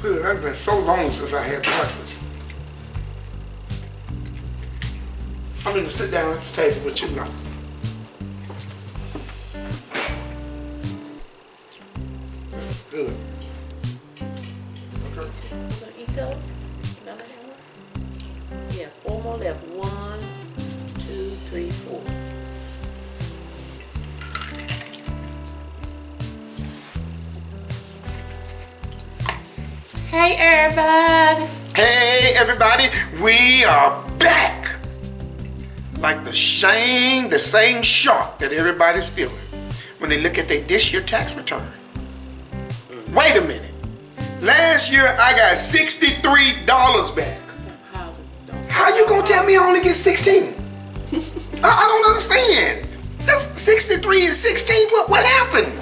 Good. It's been so long since I had breakfast. I'm going to sit down at the table with you now. This is good. Okay. You gonna eat those? Another one? Yeah, 4 more left. 1, 2, 3, 4. Hey everybody! Hey everybody, we are back. Like the same shock that everybody's feeling when they look at their this year tax return. Wait a minute. Last year I got $63 back. How you gonna tell me I only get 16? I don't understand. That's 63 and 16. What happened?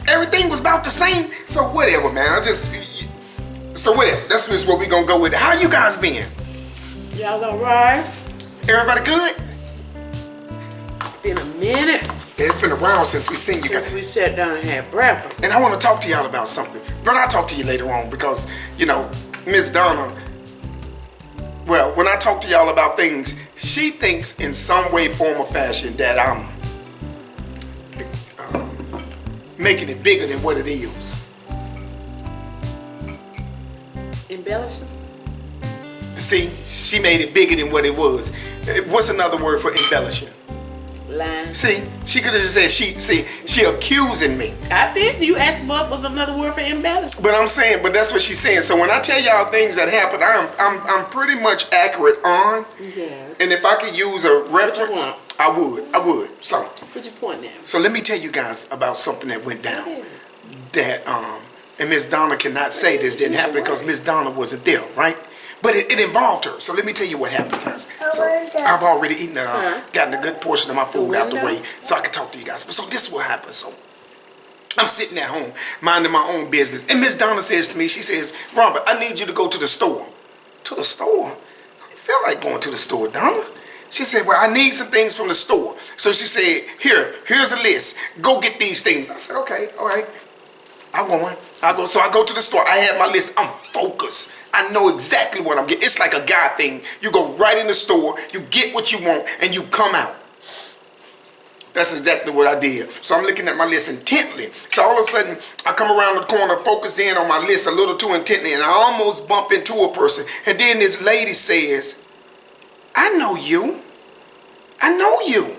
Everything was about the same. So whatever, man. So whatever. That's just what we gonna go with. How you guys been? Y'all alright? Everybody good? It's been a minute It's been a while since we seen you guys. since we sat down and had breakfast. And I want to talk to y'all about something. But I'll talk to you later on because, you know, Miss Donna, well, when I talk to y'all about things, she thinks in some way, form, or fashion that I'm making it bigger than what it is. Embellishing? See, she made it bigger than what it was. What's another word for embellishing? Lying. See, she could have just said she accusing me. I did. You asked what was another word for embellishing. But I'm saying, but that's what she's saying. So when I tell y'all things that happen, I'm pretty much accurate on. Yeah. And if I could use a reference, want? I would. So Put your point down. so let me tell you guys about something that went down. That and Miss Donna cannot say this didn't happen because Miss Donna wasn't there, right? But it involved her. So let me tell you what happened, guys. So I've already eaten, gotten a good portion of my food out the way so I can talk to you guys. But so this is what happened. So I'm sitting at home, minding my own business. And Miss Donna says to me, she says, Robert, I need you to go to the store. To the store? I don't feel like going to the store, Donna. She said, well, I need some things from the store. So she said, here's a list. Go get these things. I said, okay, all right. I go. So I go to the store. I have my list. I'm focused. I know exactly what I'm getting. It's like a guy thing. You go right in the store, you get what you want, and you come out. That's exactly what I did. So I'm looking at my list intently. So all of a sudden, I come around the corner, focused in on my list a little too intently, and I almost bump into a person. And then this lady says, I know you. I know you.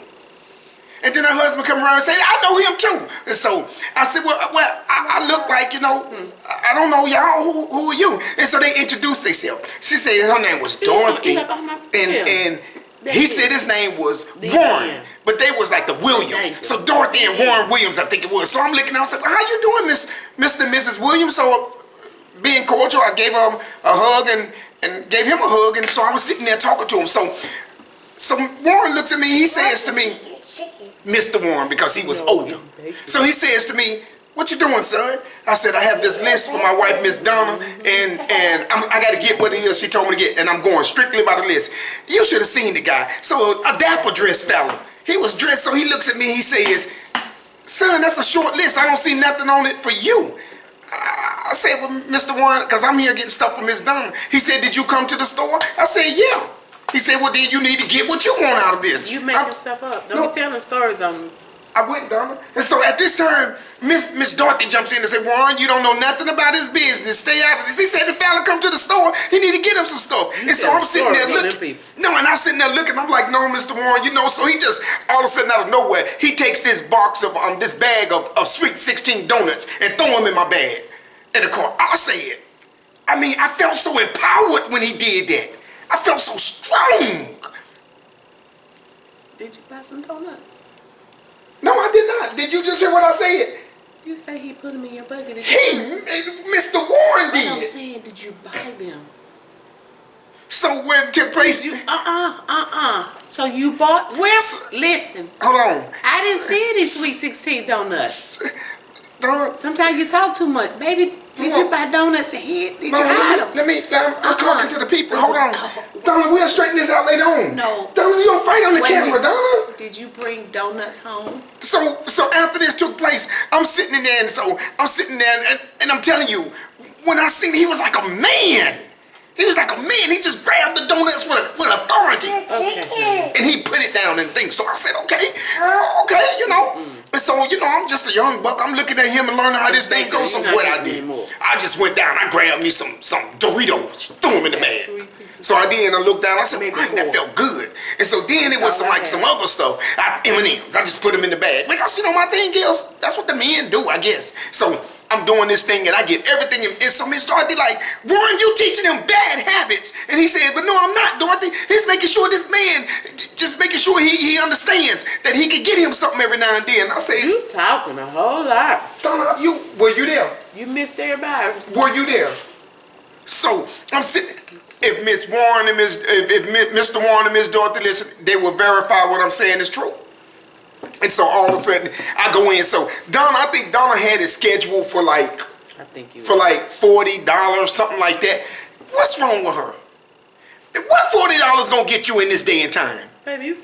And then her husband come around and say, I know him too. And so I said, well, I look like, you know, I don't know y'all, who are you? And so they introduced themselves. She said her name was Dorothy. And he said his name was Warren. But they was like the Williams. So Dorothy and Warren Williams, I think it was. So I'm looking out and said, well, how you doing, Mr. and Mrs. Williams? So being cordial, I gave him a hug and gave him a hug. And so I was sitting there talking to him. So Warren looks at me, he says to me, Mr. Warren, because he was older. So he says to me, what you doing, son? I said, I have this list for my wife, Miss Donna, and I got to get what it is she told me to get, and I'm going strictly by the list. You should have seen the guy. So a dapper dressed fella. He was dressed, so he looks at me, he says, son, that's a short list. I don't see nothing on it for you. I said, well, Mr. Warren, because I'm here getting stuff for Miss Donna. He said, did you come to the store? I said, yeah. He said, well, then you need to get what you want out of this. You making stuff up. Don't be telling stories on me. I went, Donna. And so at this time, Miss Dorothy jumps in and said, Warren, you don't know nothing about his business. Stay out of this. He said the fella come to the store. He need to get him some stuff. And so I'm sitting there looking. No, and I'm sitting there looking. I'm like, no, Mr. Warren, you know. So he just, all of a sudden out of nowhere, he takes this box of, this bag of sweet 16 donuts and throw them in my bag in the car. I said, I mean, I felt so empowered when he did that. I felt so strong. Did you buy some donuts? No, I did not. Did you just hear what I said? You say he put them in your bucket. Mr. Warren did. I'm saying, did you buy them? So when it took place... So you bought... Listen. Hold on. I didn't see any sweet 16 donuts. Sometimes you talk too much. Baby, did you buy donuts and did you hide them? I'm talking to the people. Hold on. Donna, we'll straighten this out later on. No. Donna, you don't fight on the camera, Donna. Did you bring donuts home? So after this took place, I'm sitting in there, and so I'm sitting there, and I'm telling you, when I seen he was like a man. He was like a man. He just grabbed the donuts with authority. Okay. And he put it down and things. So I said, okay, you know. And so, you know, I'm just a young buck. I'm looking at him and learning how this thing goes. So what I did, I just went down. I grabbed me some Doritos, threw them in the bag. So I did, and I looked down. I said, man, that felt good. And so then it was some other stuff. M&Ms. I just put them in the bag. Because, you know, my thing is, that's what the men do, I guess. So I'm doing this thing, and I get everything. And so Miss Dorothy like, Warren, you teaching him bad habits. And he said, but no, I'm not, Dorothy. He's making sure this man, just making sure he understands that he can get him something every now and then. I say, you talking a whole lot. Donna, were you there? You missed everybody. Were you there? So I'm sitting. If Miss Warren and if Mr. Warren and Miss Dorothy listen, they will verify what I'm saying is true. And so all of a sudden I go in. So Donna, I think Donna had it scheduled for like $40, something like that. What's wrong with her? What $40 gonna get you in this day and time? Baby, you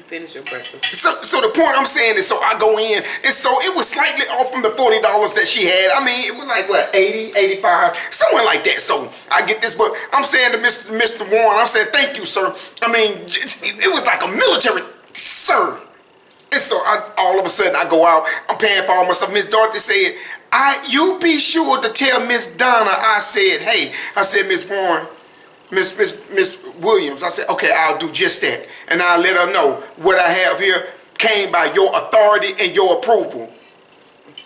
finish your breakfast. So the point I'm saying is, so I go in, and so it was slightly off from the $40 that she had. I mean, it was like, what, 80, 85, somewhere like that. So I get this, but I'm saying to Mr. Warren, I said, thank you, sir. I mean, it was like a military, sir. And so all of a sudden I go out, I'm paying for all my stuff. Miss Dorothy said, you be sure to tell Miss Donna I said, hey, I said, Miss Warren, Miss Williams, I said, okay, I'll do just that. And I'll let her know what I have here came by your authority and your approval.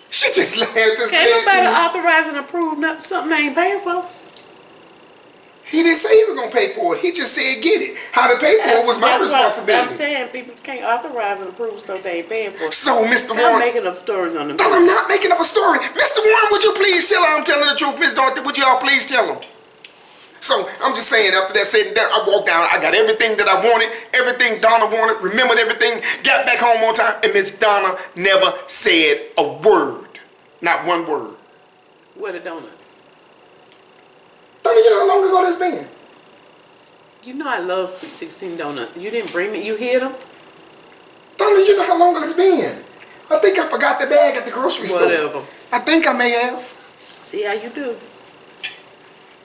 She just laughed and said, can't nobody authorize and approve something I ain't paying for. He didn't say he was going to pay for it. He just said get it. How to pay for it was my responsibility. I'm saying people can't authorize and approve stuff they ain't paying for. So, Mr. Warren. I'm making up stories on them. No, I'm not making up a story. Mr. Warren, would you please tell her I'm telling the truth? Miss Dorothy, would you all please tell her? So, I'm just saying, after that said and done, I walked down. I got everything that I wanted, everything Donna wanted, remembered everything, got back home on time, and Miss Donna never said a word. Not one word. Where the donuts? Donna, you know how long ago that's been? You know I love Sweet 16 donuts. You didn't bring me, you hid them? Donna, you know how long ago it's been? I think I forgot the bag at the grocery store. Whatever. I think I may have. See how you do.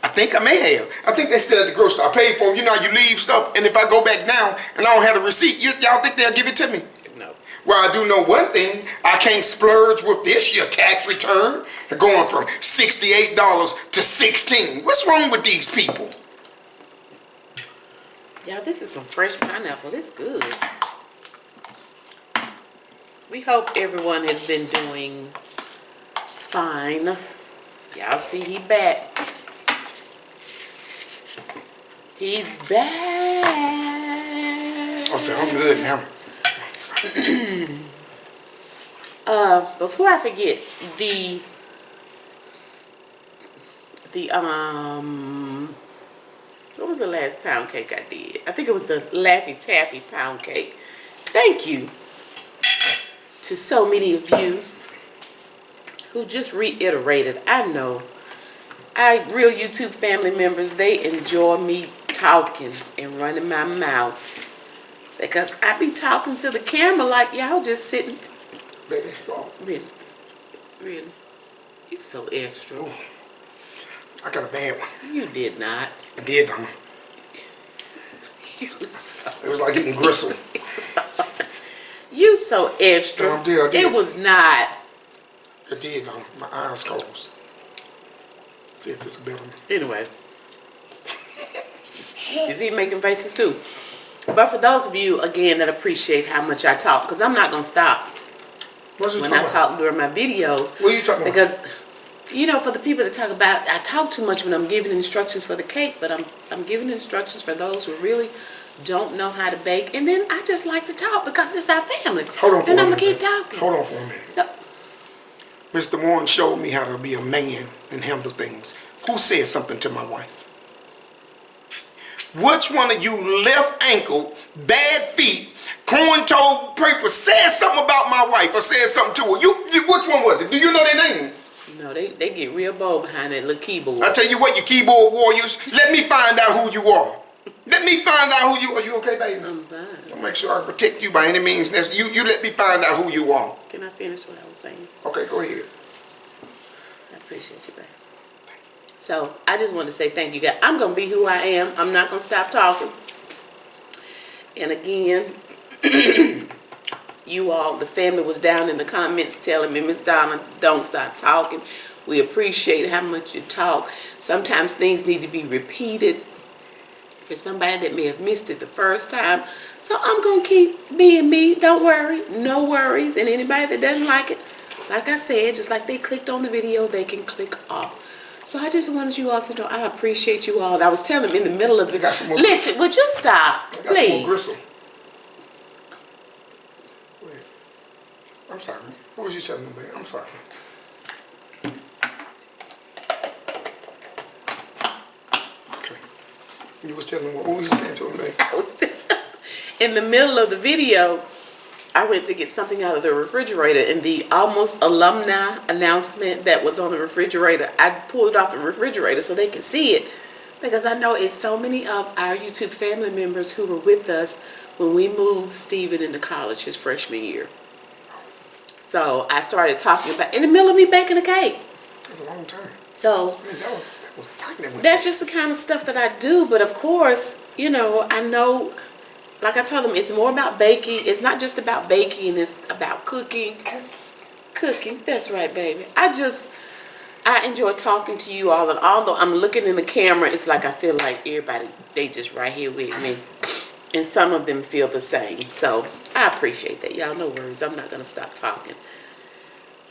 I think I may have. I think they still at the grocery store. I paid for them. You know how you leave stuff, and if I go back now and I don't have a receipt, y'all think they'll give it to me? No. Well, I do know one thing. I can't splurge with this year tax return. They're going from $68 to $16. What's wrong with these people? Y'all, this is some fresh pineapple. It's good. We hope everyone has been doing fine. Y'all see he back. He's back. Oh, so I'm good now. Before I forget, what was the last pound cake I did? I think it was the Laffy Taffy pound cake. Thank you to so many of you who just reiterated. I know real YouTube family members, they enjoy me talking and running my mouth because I be talking to the camera like y'all just sitting. Baby, Really? You so extra. Ooh, I got a bad one. You did not. I did, Donna. You so It was like eating gristle. You so extra. I did. It was not. I did, Donna. My eyes closed. See if this is better. Anyway. Is he making faces too? But for those of you, again, that appreciate how much I talk, because I'm not going to stop when I talk during my videos. What are you talking about? Because, you know, for the people that talk about, I talk too much when I'm giving instructions for the cake, but I'm giving instructions for those who really don't know how to bake. And then I just like to talk because it's our family. Hold on for and a I'm going to minute. keep talking. Hold on for a minute. So, Mr. Warren showed me how to be a man and handle things. Who said something to my wife? Which one of you left ankle, bad feet, corn-toed paper said something about my wife or said something to her? Which one was it? Do you know their name? no, they get real bold behind that little keyboard. I tell you what, you keyboard warriors, let me find out who you are. Let me find out who you are. You okay, baby? I'm fine. I'll make sure I protect you by any means necessary. You let me find out who you are. Can I finish what I was saying? Okay, go ahead. I appreciate you, babe. So I just want to say thank you guys. I'm going to be who I am. I'm not going to stop talking. And again, you all, the family was down in the comments telling me, Miss Donna, don't stop talking. We appreciate how much you talk. Sometimes things need to be repeated for somebody that may have missed it the first time. So I'm going to keep being me. Don't worry. No worries. And anybody that doesn't like it, like I said, just like they clicked on the video, they can click off. So I just wanted you all to know I appreciate you all. I was telling them in the middle of it. Listen, would you stop, please? I'm sorry. What was you telling me, babe? I'm sorry. Okay. You was telling me what was you saying to him, babe? In the middle of the video, I went to get something out of the refrigerator, and the almost alumni announcement that was on the refrigerator, I pulled it off the refrigerator so they could see it, because I know it's so many of our YouTube family members who were with us when we moved Steven into college his freshman year. So I started talking about in the middle of me baking a cake. That's a long time. So I mean, that was time that went that's just the kind of stuff that I do. But of course, you know, I know. Like I told them, it's more about baking. It's not just about baking. It's about cooking. Cooking. That's right, baby. I enjoy talking to you all. And although I'm looking in the camera, it's like I feel like everybody, they just right here with me. And some of them feel the same. So I appreciate that. Y'all, no worries. I'm not going to stop talking.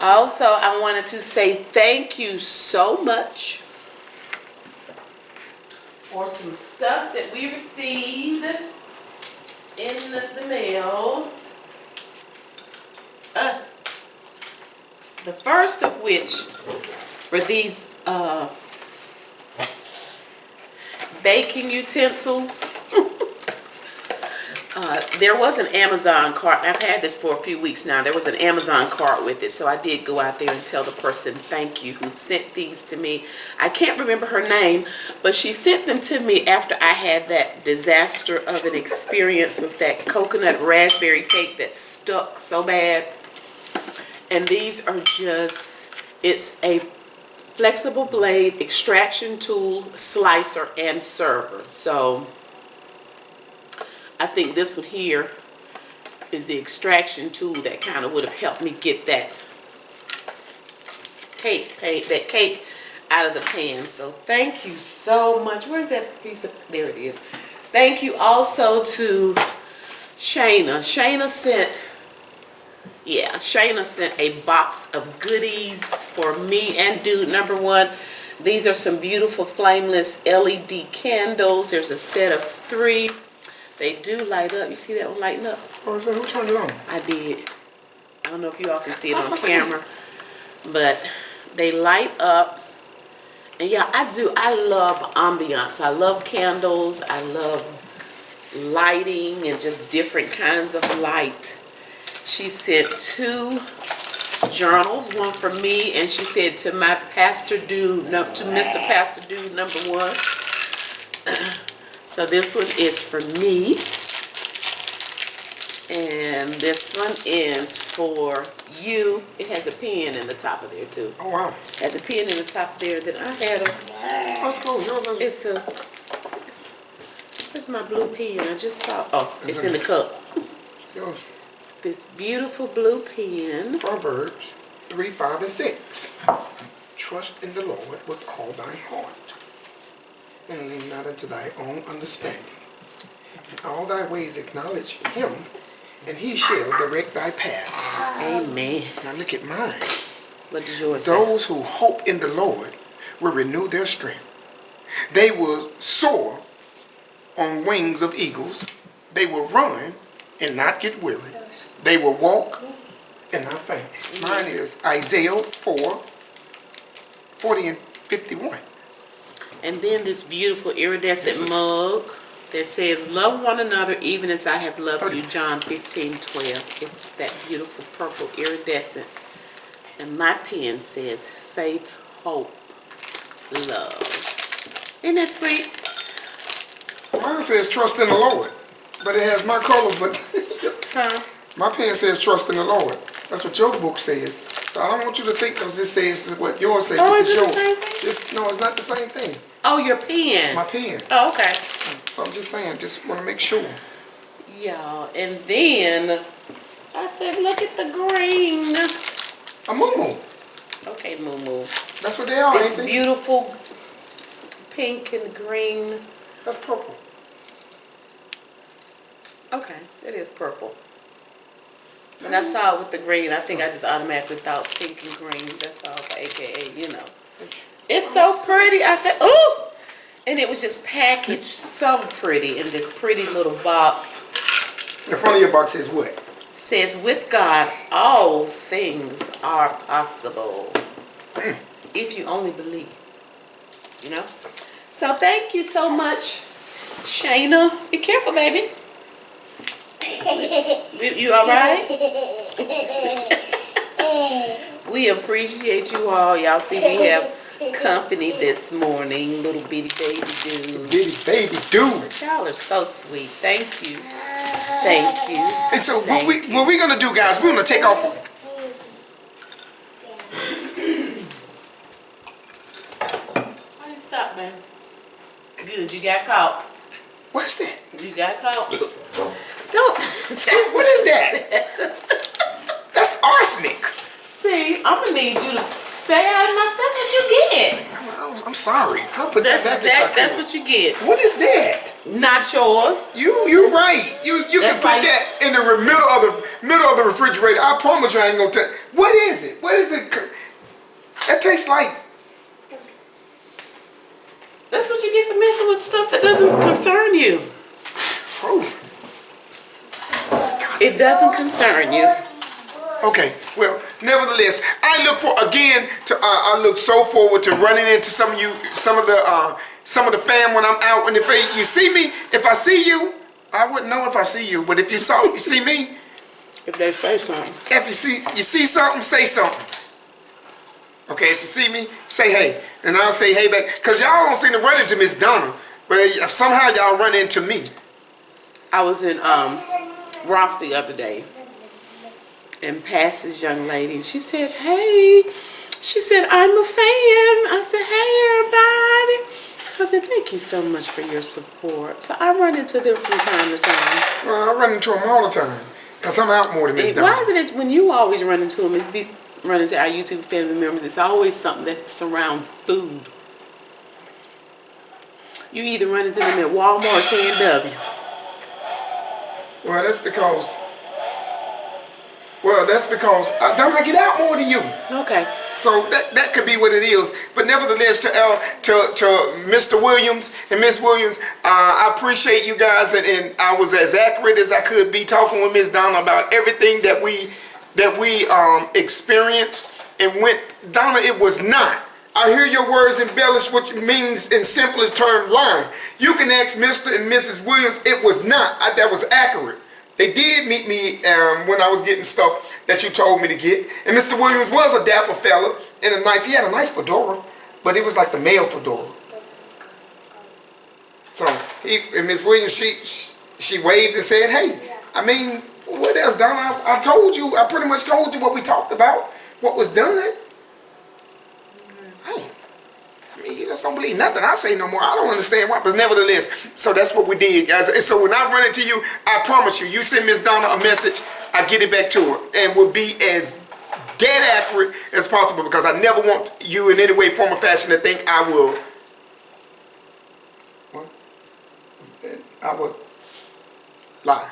Also, I wanted to say thank you so much for some stuff that we received in the mail. The first of which were these baking utensils. There was an Amazon cart, and I've had this for a few weeks now. There was an Amazon cart with it, so I did go out there and tell the person thank you who sent these to me. I can't remember her name, but she sent them to me after I had that disaster of an experience with that coconut raspberry cake that stuck so bad. And these are just, it's a flexible blade extraction tool, slicer, and server. So I think this one here is the extraction tool that kind of would have helped me get that cake out of the pan. So thank you so much. Where's that piece of, there it is. Thank you also to Shayna. Shayna sent a box of goodies for me and dude number one. These are some beautiful flameless LED candles. There's a set of 3. They do light up. You see that one lighting up? Oh, so who turned it on? I did. I don't know if you all can see it on camera, but they light up. And yeah, I love ambiance. I love candles. I love lighting and just different kinds of light. She sent 2 journals, one for me, and she said to my pastor dude, to Mr. Pastor dude number 1. So this one is for me, and this one is for you. It has a pen in the top of there too. Oh wow! It has a pen in the top there that I had. Let's go. It's my blue pen. I just saw. Oh, it's in the cup. Yours. This beautiful blue pen. Proverbs 3, 5, and 6. Trust in the Lord with all thy heart, and lean not unto thy own understanding. In all thy ways acknowledge him, and he shall direct thy path. Amen. Now look at mine. What does yours say? Those who hope in the Lord will renew their strength. They will soar on wings of eagles. They will run and not get weary. They will walk and not faint. Mine is Isaiah 4, 40 and 51. And then this beautiful iridescent mug that says, love one another even as I have loved you, John 15:12. It's that beautiful purple iridescent. And my pen says, faith, hope, love. Isn't that sweet? Mine says, trust in the Lord. But it has my color, but Huh? my pen says, trust in the Lord. That's what your book says. So I don't want you to think because this says what yours says. Oh, this is it yours. the same thing? No, it's not the same thing. Oh, your pen. My pen. Oh, okay. So I'm just saying, just want to make sure. Y'all, and then I said, look at the green. A moo-moo. Okay, Moo Moo. That's what they are, This ain't they? beautiful pink and green. That's purple. Okay, it is purple. When I saw it with the green, I think I just automatically thought pink and green. That's all, AKA, you know. It's so pretty. I said, ooh! And it was just packaged so pretty in this pretty little box. The front of your box says what? It says, with God, all things are possible. If you only believe. You know? So thank you so much, Shayna. Be careful, baby. You all right? We appreciate you all. Y'all see we have company this morning. Little bitty baby dude. Bitty baby dude. Y'all are so sweet. Thank you. Thank you. And so what we gonna do, guys? We're gonna take off. Why you stop, man? Good. You got caught. What is that? You got caught. Don't. What is that? That's arsenic. See, I'm gonna need you to stay out of my. That's what you get. I'm sorry. I'll put that back in my That's car. what you get. What is that? Not yours. You're right. You can That's put why- that in the middle of the refrigerator. I promise you I ain't gonna touch. What is it? What is it? That tastes like. That's what you get for messing with stuff that doesn't concern you. Oh. It doesn't concern you. Okay. Well, nevertheless, I look so forward to running into some of the fam when I'm out. And if you see me, if I see you, I wouldn't know if I see you. But if you see me, If they say something. if you see something, say something. Okay, if you see me, say hey. And I'll say hey back. Because y'all don't seem to run into Miss Donna. But somehow y'all run into me. I was in Ross the other day and passed this young lady. And she said, hey. She said, I'm a fan. I said, hey, everybody. I said, thank you so much for your support. So I run into them from time to time. Well, I run into them all the time. Because I'm out more than Miss Donna. Why is it that when you always run into them, run into our YouTube family members, it's always something that surrounds food. You either run into them at Walmart or K&W. Well, that's because don't I get out more than you? Okay. So that could be what it is. But nevertheless, to Mr. Williams and Miss Williams, I appreciate you guys, and I was as accurate as I could be talking with Miss Donna about everything that we experienced and went. Donna, it was not. I hear your words embellished, which means in simplest terms lying. You can ask Mr. and Mrs. Williams. It was not. That was accurate. They did meet me when I was getting stuff that you told me to get. And Mr. Williams was a dapper fella and he had a nice fedora, but it was like the male fedora. So and Miss Williams, she waved and said, hey, I mean, what else, Donna? I pretty much told you what we talked about, what was done. Hey. I mean, you just don't believe nothing I say no more. I don't understand why, but nevertheless, so that's what we did, guys. And so when I run into you, I promise you, you send Miss Donna a message, I get it back to her, and will be as dead accurate as possible, because I never want you in any way, form, or fashion to think I will. What? I would lie.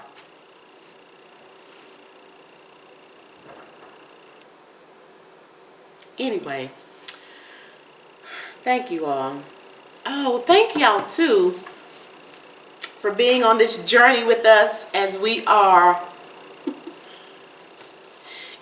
Anyway. Thank you all. Oh, thank y'all too for being on this journey with us as we are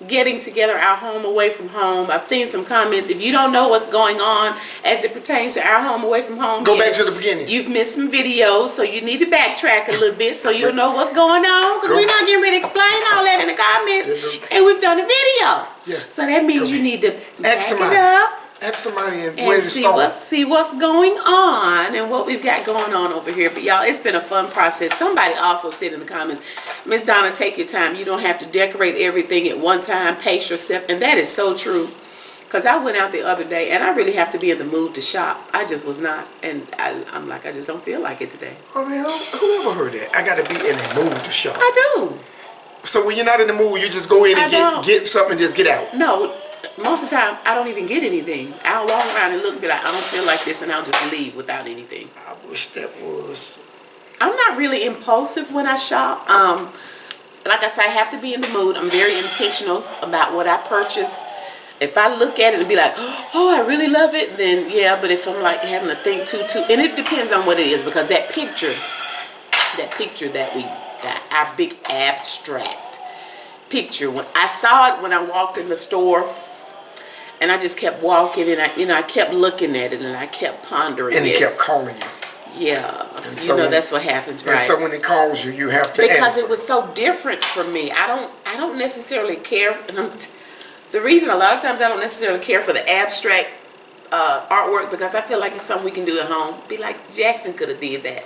getting together our home away from home. I've seen some comments. If you don't know what's going on as it pertains to our home away from home, go back to the beginning. You've missed some videos, so you need to backtrack a little bit so you'll know what's going on, because we're not getting ready to explain all that in the comments, and we've done a video. Yeah. So that means you need to back X it amount. up. Ask somebody and where to start. see what's going on and what we've got going on over here. But y'all, it's been a fun process. Somebody also said in the comments, Miss Donna, take your time. You don't have to decorate everything at one time. Pace yourself. And that is so true. Because I went out the other day and I really have to be in the mood to shop. I just was not. And I'm like, I just don't feel like it today. I mean, who ever heard that? I got to be in a mood to shop. I do. So when you're not in the mood, you just go in and get something and just get out? No. Most of the time, I don't even get anything. I'll walk around and look and be like, I don't feel like this, and I'll just leave without anything. I wish that was. I'm not really impulsive when I shop. Like I said, I have to be in the mood. I'm very intentional about what I purchase. If I look at it and be like, oh, I really love it, then yeah. But if I'm like having to think too, and it depends on what it is, because that picture that we got, our big abstract picture, when I saw it when I walked in the store. And I just kept walking, and I kept looking at it, and I kept pondering it. And it kept calling you. Yeah, and so that's what happens, right? And so when it calls you, you have to because answer. it was so different for me. I don't necessarily care. And the reason a lot of times I don't necessarily care for the abstract artwork, because I feel like it's something we can do at home. Be like Jackson could have did that.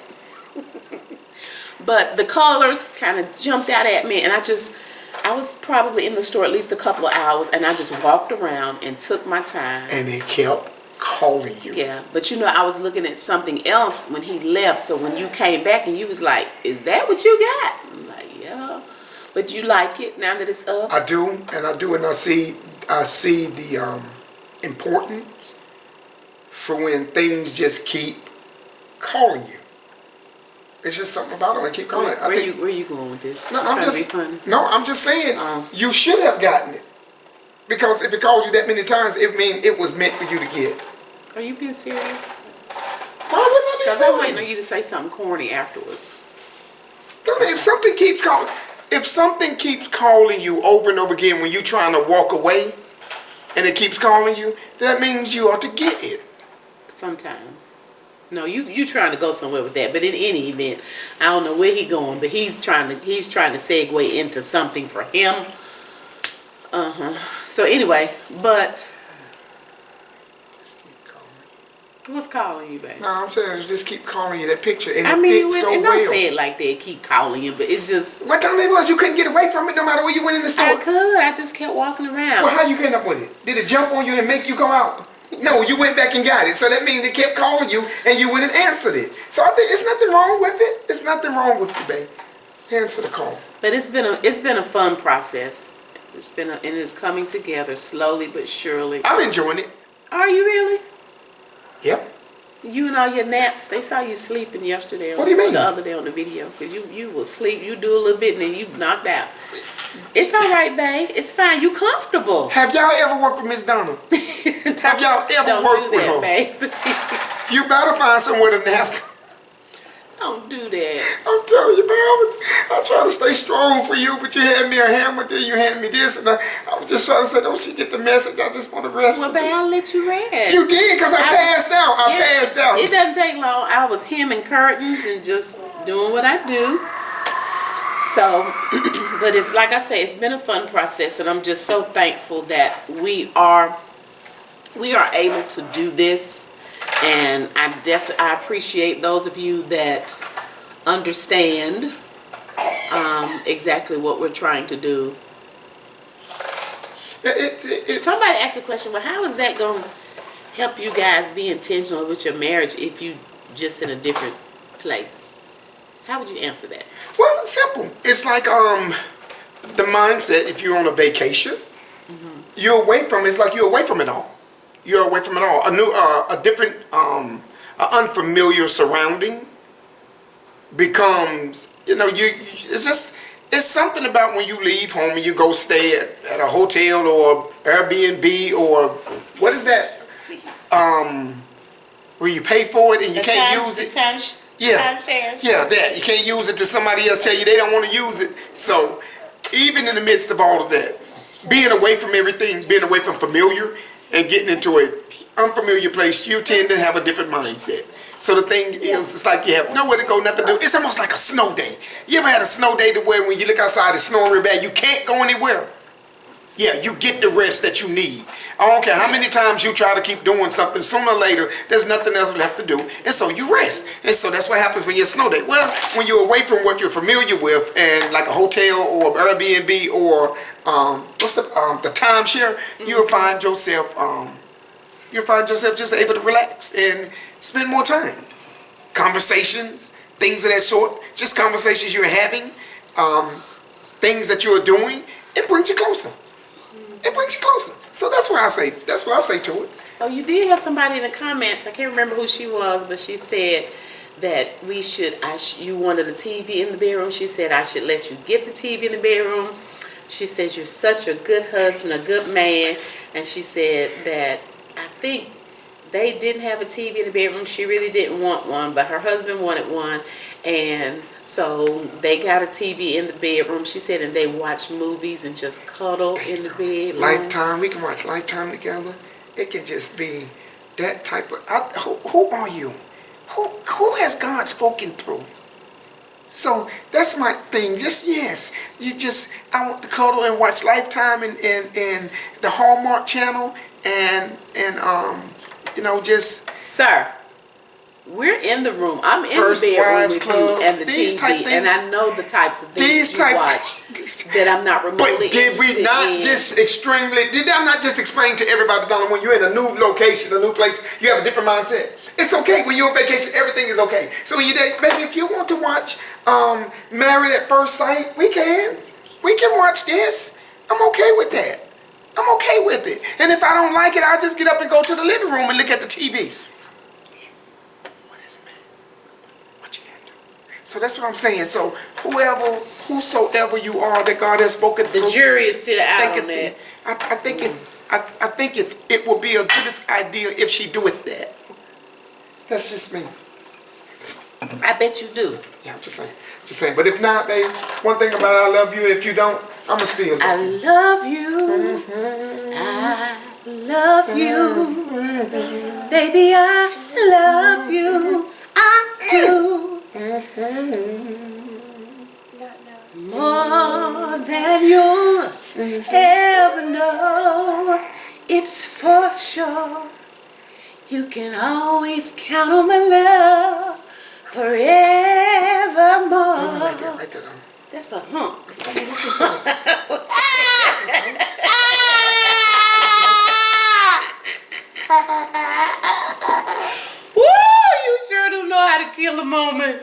But the colors kind of jumped out at me, and I was probably in the store at least a couple of hours, and I just walked around and took my time. And it kept calling you. Yeah, but I was looking at something else when he left, so when you came back and you was like, is that what you got? I'm like, yeah. But you like it now that it's up? I do, and I see the importance for when things just keep calling you. It's just something about it. I keep calling it. Where you going with this? No, I'm just saying you should have gotten it, because if it calls you that many times, it means it was meant for you to get. Are you being serious? Why wouldn't I be serious? Because I'm waiting on you to say something corny afterwards. I mean, if something keeps calling you over and over again when you're trying to walk away, and it keeps calling you, that means you ought to get it. Sometimes. No, you trying to go somewhere with that, but in any event, I don't know where he going, but he's trying to segue into something for him. So anyway, but Just keep calling. what's calling you, babe? No, I'm saying just keep calling you that picture, and I it mean, fits so and well. don't say it like that. Keep calling you, but it's just. What time it was? You couldn't get away from it no matter where you went in the store. I could. I just kept walking around. Well, how you end up with it? Did it jump on you and make you go out? No, you went back and got it. So that means it kept calling you and you went and answered it. So I think it's nothing wrong with it. It's nothing wrong with it, babe. Answer the call. But it's been a fun process. And it's coming together slowly but surely. I'm enjoying it. Are you really? Yep. You and all your naps. They saw you sleeping yesterday. What do you mean? The other day on the video, because you will sleep. You do a little bit and then you knocked out. It's all right, babe. It's fine. You comfortable. Have y'all ever worked with Miss Donna? Have y'all ever worked with her? Babe. You better find somewhere to nap. Don't do that. I'm telling you, man, I'm trying to stay strong for you, but you had me a hammer, then you had me this, and I was just trying to say, don't she get the message? I just want to rest. Well, babe, I'll let you rest. You did, because I passed out. I passed out. It doesn't take long. I was hemming curtains and just doing what I do. So, but it's like I say, it's been a fun process, and I'm just so thankful that we are able to do this. And I appreciate those of you that understand exactly what we're trying to do. Somebody asked the question, well, how is that going to help you guys be intentional with your marriage if you just in a different place? How would you answer that? Well, it's simple. It's like the mindset, if you're on a vacation, you're away from it. It's like you're away from it all. You're away from it all. A different, unfamiliar surrounding becomes, it's something about when you leave home and you go stay at a hotel or Airbnb or, what is that? Where you pay for it and you can't use it. Timeshares. Yeah, that. You can't use it till somebody else tell you they don't want to use it. So, even in the midst of all of that, being away from everything, being away from familiar, and getting into an unfamiliar place, you tend to have a different mindset. So the thing is, it's like you have nowhere to go, nothing to do. It's almost like a snow day. You ever had a snow day to where when you look outside it's snowing real bad, you can't go anywhere? Yeah, you get the rest that you need. I don't care how many times you try to keep doing something, sooner or later, there's nothing else left to do. And so you rest. And so that's what happens when you're snow day. Well, when you're away from what you're familiar with, and like a hotel or Airbnb or the timeshare, you'll find yourself just able to relax and spend more time. Conversations, things of that sort, just conversations you're having, things that you're doing, it brings you closer. It brings you closer. So that's what I say. That's what I say to it. Oh, you did have somebody in the comments. I can't remember who she was, but she said that you wanted a TV in the bedroom. She said I should let you get the TV in the bedroom. She says you're such a good husband, a good man. And she said that I think they didn't have a TV in the bedroom. She really didn't want one, but her husband wanted one. And so they got a TV in the bedroom. She said, and they watch movies and just cuddle in the bedroom. Lifetime. We can watch Lifetime together. It can just be that type of... who are you? Who has God spoken through? So that's my thing. I want to cuddle and watch Lifetime and the Hallmark Channel and just... Sir, we're in the room. I'm in the bedroom with you and the TV, and I know the types of things you watch that I'm not remotely interested in. But did I not just explain to everybody, Donna, when you're in a new location, a new place, you have a different mindset? It's okay. When you're on vacation, everything is okay. So when you're there, baby, if you want to watch Married at First Sight, we can watch this. I'm okay with that. I'm okay with it. And if I don't like it, I'll just get up and go to the living room and look at the TV. So that's what I'm saying. So whosoever you are that God has spoken through, the jury is still out on that. I think it will be a good idea if she doeth that. That's just me. I bet you do. Yeah, I'm just saying. But if not, babe, one thing about it, I love you. If you don't, I'ma still love you. I love you. I love you. Baby, I love you. I do. More than you'll ever know. It's for sure. You can always count on my love forevermore. Right there. That's a hump. What you say? Woo! You sure do know how to kill a moment.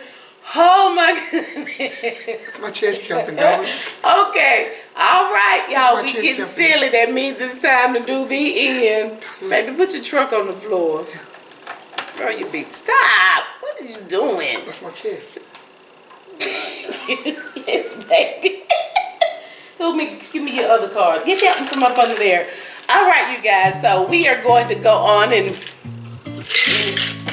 Oh my goodness. It's my chest jumping, dog. Okay. All right, y'all. We getting jumping. silly. That means it's time to do the end. Baby, put your truck on the floor. Girl, you big. Stop. What are you doing? That's my chest. Yes, baby. Give me your other cards. Get that one from up under there. All right, you guys. So we are going to go on and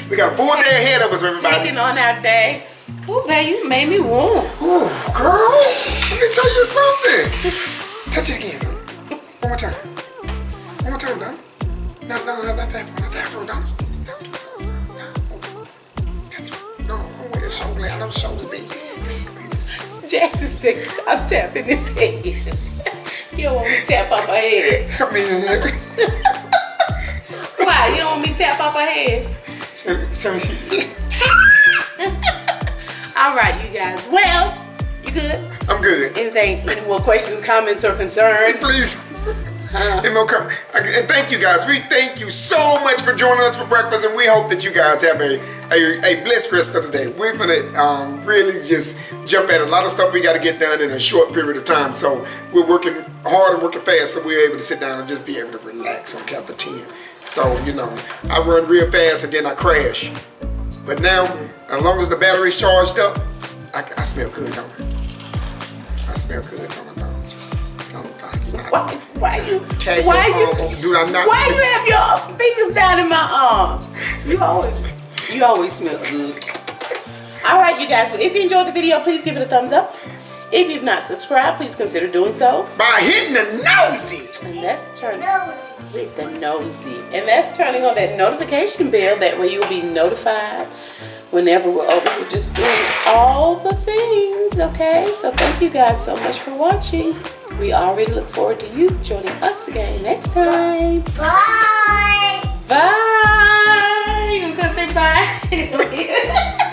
we got a full day ahead of us, everybody. taking on our day. Oh, baby, you made me warm. Ooh, girl, let me tell you something. Touch it again. One more time. One more time, Donna. No, not that one. Not that one, Donna. No, wait, it's so glad. I know the shoulders big. Jackson said, stop tapping his head. You don't want me to tap off her head. Help me in there. Why? You don't want me to tap off her head? So she... All right, you guys. Well, you good? I'm good. Any more questions, comments, or concerns? Please. And thank you guys. We thank you so much for joining us for breakfast, and we hope that you guys have a blessed rest of the day. We're gonna really just jump at a lot of stuff we got to get done in a short period of time. So we're working hard and working fast, so we're able to sit down and just be able to relax on count to 10. So I run real fast and then I crash. But now, as long as the battery's charged up, I smell good, don't I? I smell good, don't I? Why you have your fingers down in my arm? You always smell good. All right, you guys. Well, if you enjoyed the video, please give it a thumbs up. If you've not subscribed, please consider doing so by hitting the nosy. And that's turning hit the nosy, and that's turning on that notification bell. That way, you'll be notified whenever we're over here just doing all the things, okay? So thank you guys so much for watching. We already look forward to you joining us again next time. Bye. Bye. You gonna say bye?